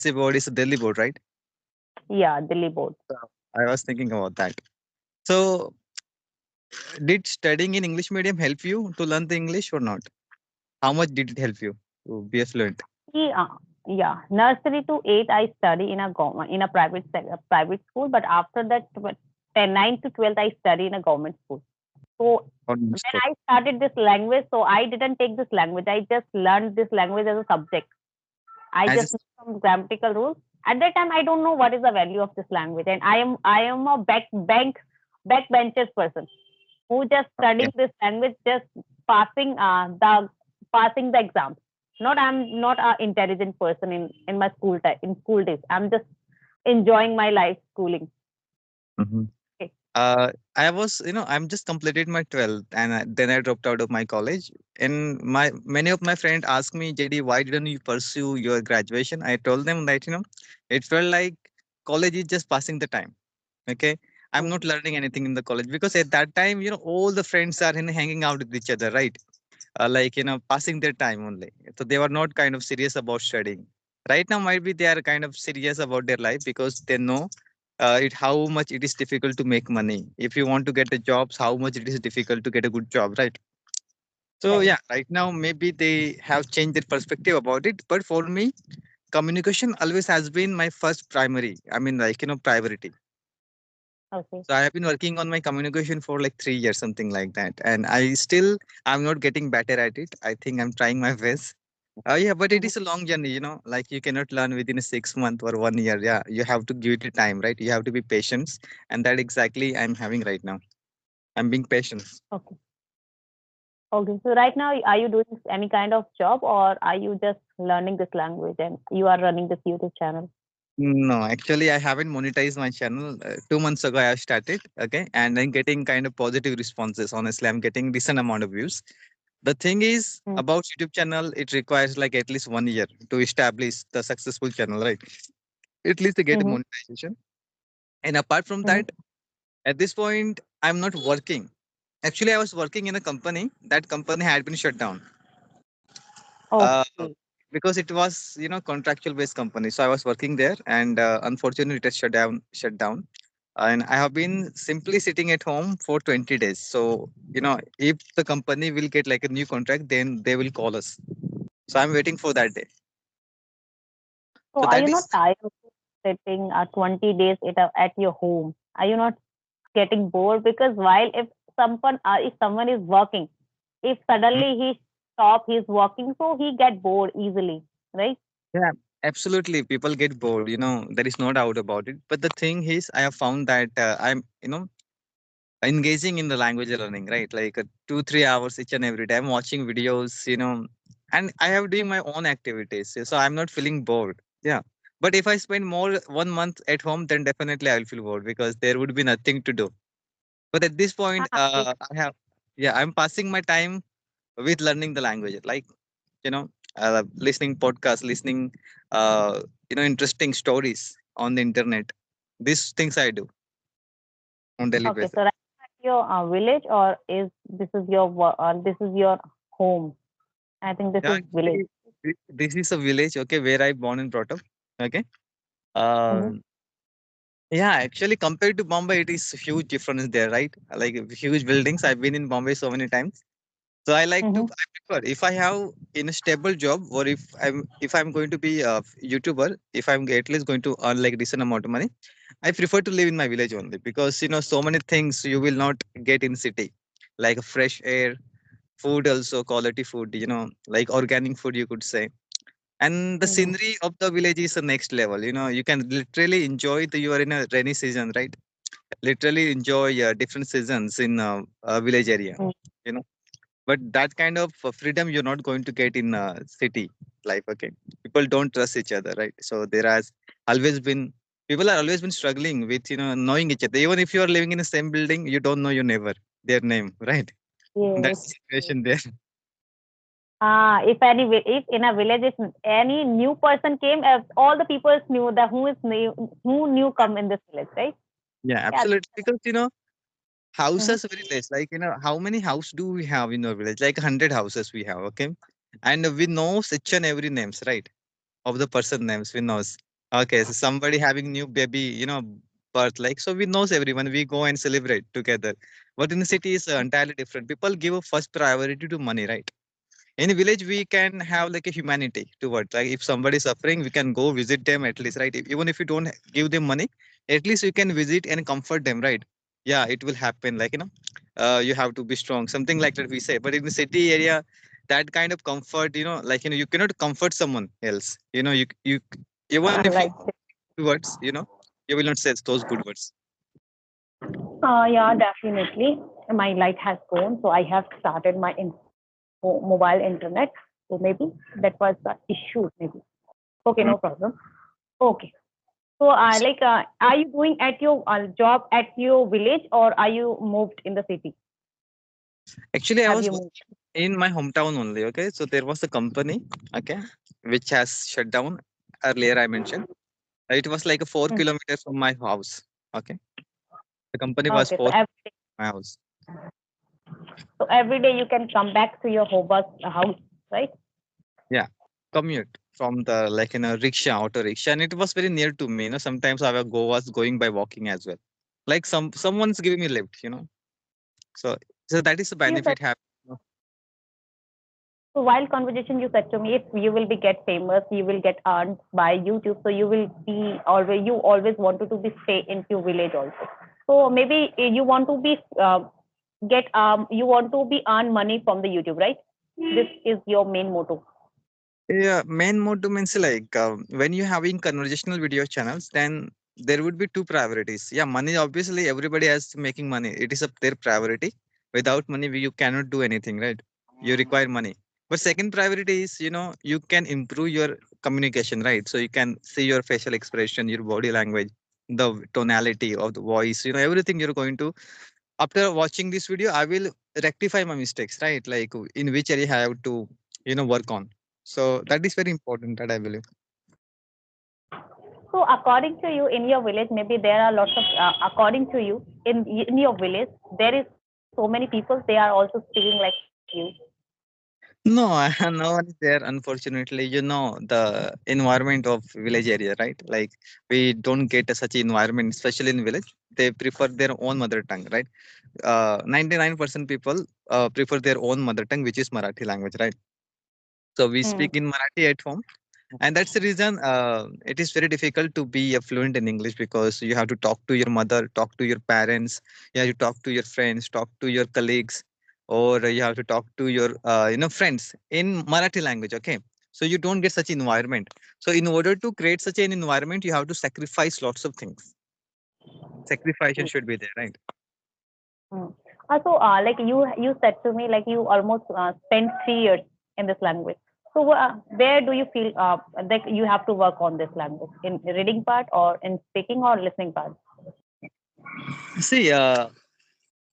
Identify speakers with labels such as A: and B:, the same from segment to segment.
A: board is a Delhi board, right?
B: Yeah, Delhi board.
A: So I was thinking about that. So, did studying in English medium help you to learn the English or not? How much did it help you to be a fluent?
B: Yeah, yeah. Nursery to 8, I study in a government, in a private school. But after that, 9 to 12, I study in a government school. So
A: Almost.
B: when I started this language, so I didn't take this language. I just learned this language as a subject. I
A: As
B: just
A: a,
B: know some grammatical rules. At that time, I don't know what is the value of this language, and I am a backbenchers person who just
A: okay.
B: studying this language, just passing passing the exams. Not I'm not a intelligent person in my in school days. I'm just enjoying my life schooling.
A: Mhm.
B: Okay.
A: I was, I'm just completed my 12th and then I dropped out of my college. And my many of my friends asked me, JD, why didn't you pursue your graduation? I told them that, it felt like college is just passing the time. Okay. I'm
B: Mm.
A: not learning anything in the college because at that time, all the friends are hanging out with each other, right? Like, passing their time only. So they were not kind of serious about studying. Right now, might be they are kind of serious about their life because they know how much it is difficult to make money. If you want to get a job, how much it is difficult to get a good job, right? So
B: Right.
A: yeah, right now maybe they have changed their perspective about it. But for me, communication always has been my first primary. I mean, like priority.
B: Okay.
A: So I have been working on my communication for like 3 years, something like that, and I'm not getting better at it. I think I'm trying my best. Yeah, but it
B: Mhm.
A: is a long journey, like you cannot learn within a 6 month or 1 year. Yeah, you have to give it a time, right? You have to be patient. And that exactly I'm having right now. I'm being patient.
B: Okay. Okay. So right now, are you doing any kind of job, or are you just learning this language and you are running this YouTube channel?
A: No, actually, I haven't monetized my channel. 2 months ago, I have started. Okay. And I'm getting kind of positive responses. Honestly, I'm getting decent amount of views. The thing is
B: Mm.
A: about YouTube channel, it requires like at least 1 year to establish the successful channel, right? At least to get a
B: Mm-hmm.
A: monetization. And apart from
B: Mm-hmm.
A: that, at this point, I'm not working. Actually, I was working in a company. That company had been shut down. Uh,
B: Okay.
A: because it was, contractual based company. So I was working there, and unfortunately, it has shut down. Shut down. And I have been simply sitting at home for 20 days. So if the company will get like a new contract, then they will call us. So I'm waiting for that day.
B: So
A: So
B: are
A: that
B: you
A: is.
B: not tired of sitting 20 days at your home? Are you not getting bored? Because while if someone is working, if
A: Mm,
B: suddenly he stop his working, so he get bored easily, right?
A: yeah, absolutely. People get bored. There is no doubt about it. But the thing is, I have found that I'm, engaging in the language learning, right? Like 2 3 hours each and every day. I'm watching videos, and I have doing my own activities. So I'm not feeling bored. Yeah. But if I spend more 1 month at home, then definitely I will feel bored because there would be nothing to do. But at this point,
B: Ah, yes.
A: I'm passing my time with learning the language, like, listening podcasts, listening, interesting stories on the internet. These things I do on daily
B: Okay.
A: basis.
B: So right now at your village, or is this is your home? I think this
A: Yeah,
B: is village.
A: actually, this is a village, okay, where I born and brought up. Okay.
B: Mm-hmm.
A: Um, yeah, actually, compared to Bombay, it is huge difference there, right? Like huge buildings. I've been in Bombay so many times. So
B: Mm-hmm.
A: I prefer if I have in a stable job or if I'm going to be a YouTuber, if I'm at least going to earn like decent amount of money, I prefer to live in my village only because so many things you will not get in city, like fresh air, food also quality food, like organic food you could say, and the
B: Mm-hmm.
A: scenery of the village is the next level. You can literally enjoy you are in a rainy season, right? Literally enjoy different seasons in a village area. You know but that kind of freedom you're not going to get in city life. Okay, people don't trust each other, right? So there has always been people are always been struggling with knowing each other. Even if you are living in the same building, you don't know your neighbor, their name, right?
B: Yes.
A: That's the
B: Yes.
A: situation there.
B: If in a village, if any new person came, all the people knew that who knew come in this village, right?
A: Yeah,
B: Yeah.
A: absolutely, because
B: Mm-hmm.
A: houses very less. Like how many house do we have in our village? Like 100 houses we have. Okay, and we know each and every names, right, of the person names we knows. Okay, so somebody having new baby, birth, like, so we knows everyone. We go and celebrate together. But in the city is entirely different. People give a first priority to money, right? In a village, we can have like a humanity towards. Like if somebody is suffering, we can go visit them at least, right? Even if you don't give them money, at least you can visit and comfort them, right? Yeah, it will happen. Like you have to be strong, something like that we say. But in the city area, that kind of comfort, like you cannot comfort someone else. You even if you
B: Right.
A: words, you will not say those good words.
B: Yeah, definitely. My light has gone, so I have started my mobile internet. So maybe that was the issue. Maybe. Okay,
A: Mm.
B: no problem. Okay. So, are you doing at your job at your village, or are you moved in the city?
A: Actually, I
B: Have
A: was
B: you moved?
A: working in my hometown only. Okay, so there was a company, okay, which has shut down earlier. I mentioned it was like a four
B: Hmm.
A: kilometers from my house. Okay, the company was
B: Okay,
A: four my house.
B: so every day you can come back to your house, right?
A: Yeah, commute from the like in a rickshaw, auto rickshaw, and it was very near to me. Sometimes I will go was going by walking as well. Like someone's giving me lift. So that is the
B: You said
A: benefit have.
B: so while conversation you said to me, if you will be get famous, you will get earned by YouTube. So you will be always you always wanted to be stay in your village also. So maybe you want to be get you want to be earn money from the YouTube, right? This is your main motto.
A: Yeah, main motto means like when you having conversational video channels, then there would be two priorities. Yeah, money obviously everybody has making money. It is their priority. Without money, you cannot do anything, right? You require money. But second priority is you can improve your communication, right? So you can see your facial expression, your body language, the tonality of the voice, everything you're going to. After watching this video, I will rectify my mistakes, right? Like in which area I have to work on. So that is very important that I believe.
B: So according to you, in your village, maybe there are lots of. According to you, in your village, there is so many people. They are also speaking like you.
A: No, no one is there. Unfortunately, the environment of village area, right? Like we don't get such environment, especially in village. They prefer their own mother tongue, right? 99% people prefer their own mother tongue, which is Marathi language, right? So we
B: Hmm.
A: speak in Marathi at home, and that's the reason it is very difficult to be fluent in English because you have to talk to your mother, talk to your parents, you have to talk to your friends, talk to your colleagues, or you have to talk to your friends in Marathi language. Okay, so you don't get such environment. So in order to create such an environment, you have to sacrifice lots of things. Sacrifice should be there, right?
B: Hmm. Like you said to me, like you almost spent 3 years in this language. So, where do you feel like you have to work on this language in reading part or in speaking or listening part?
A: See,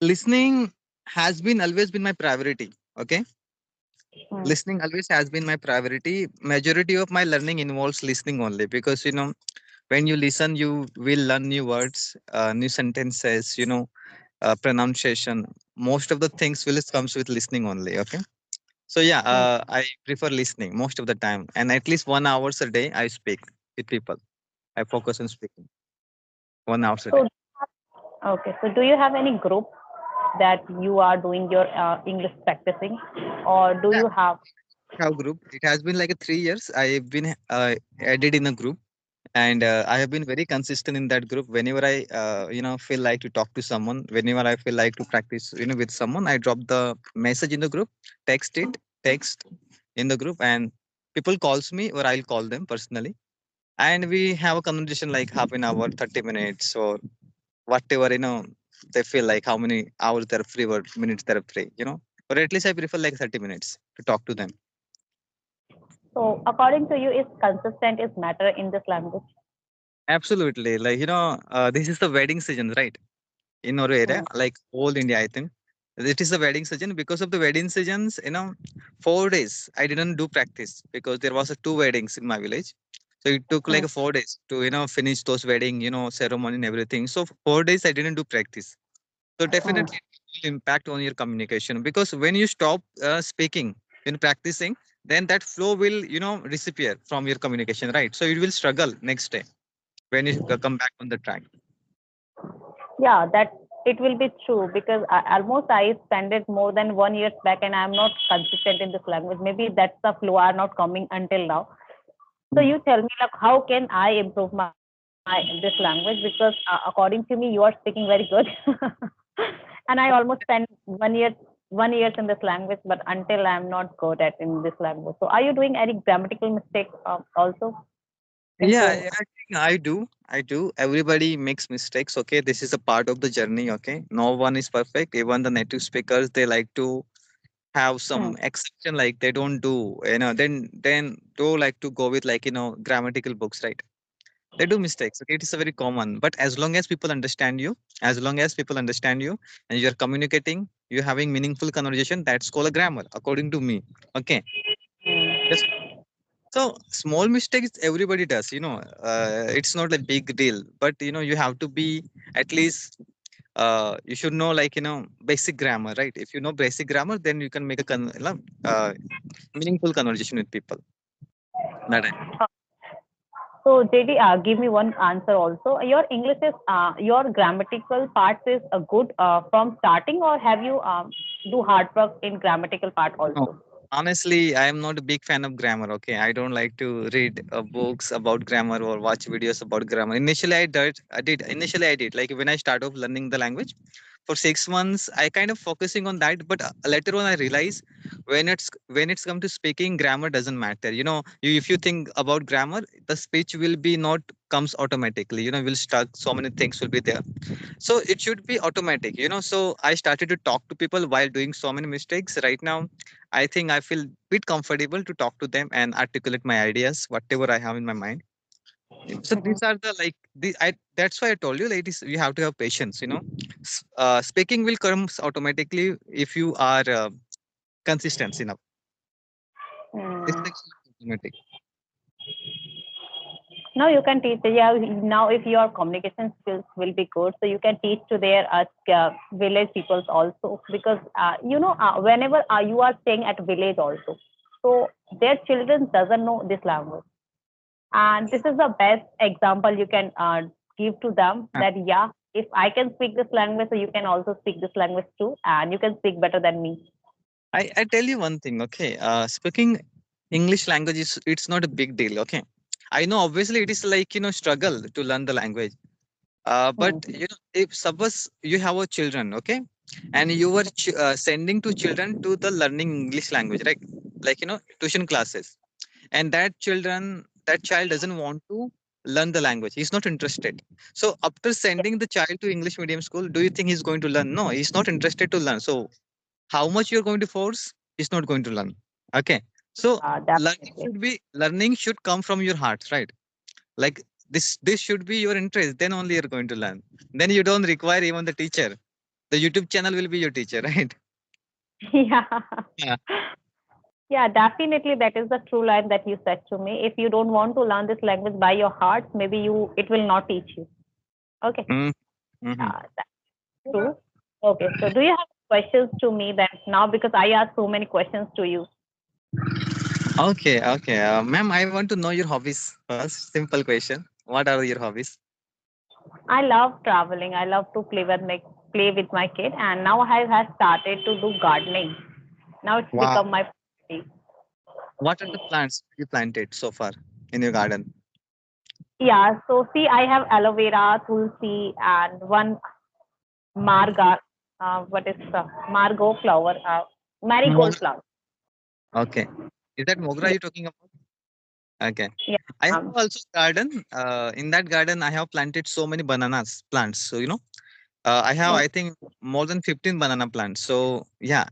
A: listening has been always been my priority. Okay,
B: Hmm.
A: listening always has been my priority. Majority of my learning involves listening only because when you listen, you will learn new words, new sentences, pronunciation. Most of the things will comes with listening only. Okay, so yeah,
B: Hmm.
A: I prefer listening most of the time, and at least 1 hours a day I speak with people. I focus on speaking 1 hours a day.
B: So, okay. So, do you have any group that you are doing your English practicing, or do
A: Yeah,
B: you have?
A: have group. It has been like 3 years. I've been added in a group, and I have been very consistent in that group. Whenever I feel like to talk to someone, whenever I feel like to practice with someone, I drop the message in the group, text in the group, and people calls me or I'll call them personally, and we have a conversation like half an hour, 30 minutes, or whatever they feel like how many hours they're free or minutes they're free, or at least I prefer like 30 minutes to talk to them.
B: So, according to you, is consistent is matter in this language?
A: Absolutely, like this is the wedding season, right? In our area,
B: Hmm.
A: like whole India, I think. It is the wedding season. Because of the wedding seasons, 4 days I didn't do practice because there was two weddings in my village. So it took
B: Hmm.
A: like 4 days to finish those wedding, ceremony and everything. So 4 days I didn't do practice. So
B: Hmm.
A: definitely it will impact on your communication because when you stop speaking, when practicing, then that flow will, disappear from your communication, right? So you will struggle next day when you come back on the track.
B: Yeah, that it will be true because almost I spent it more than 1 year back and I'm not consistent in this language. Maybe that's the flow are not coming until now. So you tell me like how can I improve my this language because according to me you are speaking very good, and I almost spent 1 year in this language, but until I'm not good at in this language. So are you doing any grammatical mistakes also
A: Yeah,
B: into?
A: I think I do. I do. Everybody makes mistakes. Okay, this is a part of the journey. Okay, no one is perfect. Even the native speakers, they like to have
B: Hmm.
A: some exception. Like they don't do, then do like to go with like grammatical books, right? They do mistakes. Okay, it is a very common. But as long as people understand you, and you're communicating, you're having meaningful conversation, that's called a grammar, according to me. Okay. Just so small mistakes everybody does. It's not a big deal. But you have to be at least. You should know like basic grammar, right? If you know basic grammar, then you can make a meaningful conversation with people. That I
B: So JD, give me one answer also. Your English is your grammatical parts is good from starting, or have you do hard work in grammatical part
A: know.
B: also?
A: Honestly, I am not a big fan of grammar. Okay, I don't like to read books about grammar or watch videos about grammar. Initially, I did. Initially, I did. Like when I started off learning the language, for 6 months, I kind of focusing on that. But later on, I realized when it's come to speaking, grammar doesn't matter. If you think about grammar, the speech will be not comes automatically. Will stuck. So many things will be there, so it should be automatic. So I started to talk to people while doing so many mistakes. Right now I think I feel bit comfortable to talk to them and articulate my ideas, whatever I have in my mind. So
B: Mhm.
A: these are the like that's why I told you, ladies, you have to have patience. Speaking will comes automatically if you are consistent enough. It's
B: Hmm.
A: like automatic.
B: Now you can teach. Yeah. Now if your communication skills will be good, so you can teach to their village peoples also because whenever you are staying at village also, so their children doesn't know this language, and this is the best example you can give to them
A: Uh,
B: that yeah, if I can speak this language, so you can also speak this language too, and you can speak better than me.
A: I tell you one thing, okay. Speaking English language is it's not a big deal, okay. I know obviously it is like struggle to learn the language. But
B: Hmm.
A: if suppose you have a children, okay, and you were sending to children to the learning English language, right? Like tuition classes, and that child doesn't want to learn the language. He's not interested. So after
B: Yeah,
A: sending the child to English medium school, do you think he's going to learn? No, he's not interested to learn. So how much you're going to force, he's not going to learn. Okay. So
B: definitely.
A: learning should come from your heart, right? Like this should be your interest, then only you're going to learn. Then you don't require even the teacher. The YouTube channel will be your teacher. Right?
B: Yeah.
A: Yeah.
B: Yeah, definitely that is the true line that you said to me. If you don't want to learn this language by your heart, maybe you it will not teach you. Okay.
A: Mm-hmm.
B: That's true. Okay. So do you have questions to me then now because I asked so many questions to you?
A: Okay, ma'am, I want to know your hobbies first. Simple question, what are your hobbies?
B: I love traveling. I love to play with my kid, and now I have started to do gardening. Now it's
A: Wow.
B: become my hobby.
A: What are the plants you planted so far in your garden?
B: Yeah. So see, I have aloe vera, tulsi, and one marga. What is margot flower? Marigold
A: Mogra.
B: flower.
A: Okay, is that mogra
B: Yeah.
A: you're talking about? Okay.
B: Yeah.
A: I have
B: Um,
A: also garden. In that garden I have planted so many bananas plants. So I have,
B: oh,
A: I think, more than 15 banana plants. So yeah,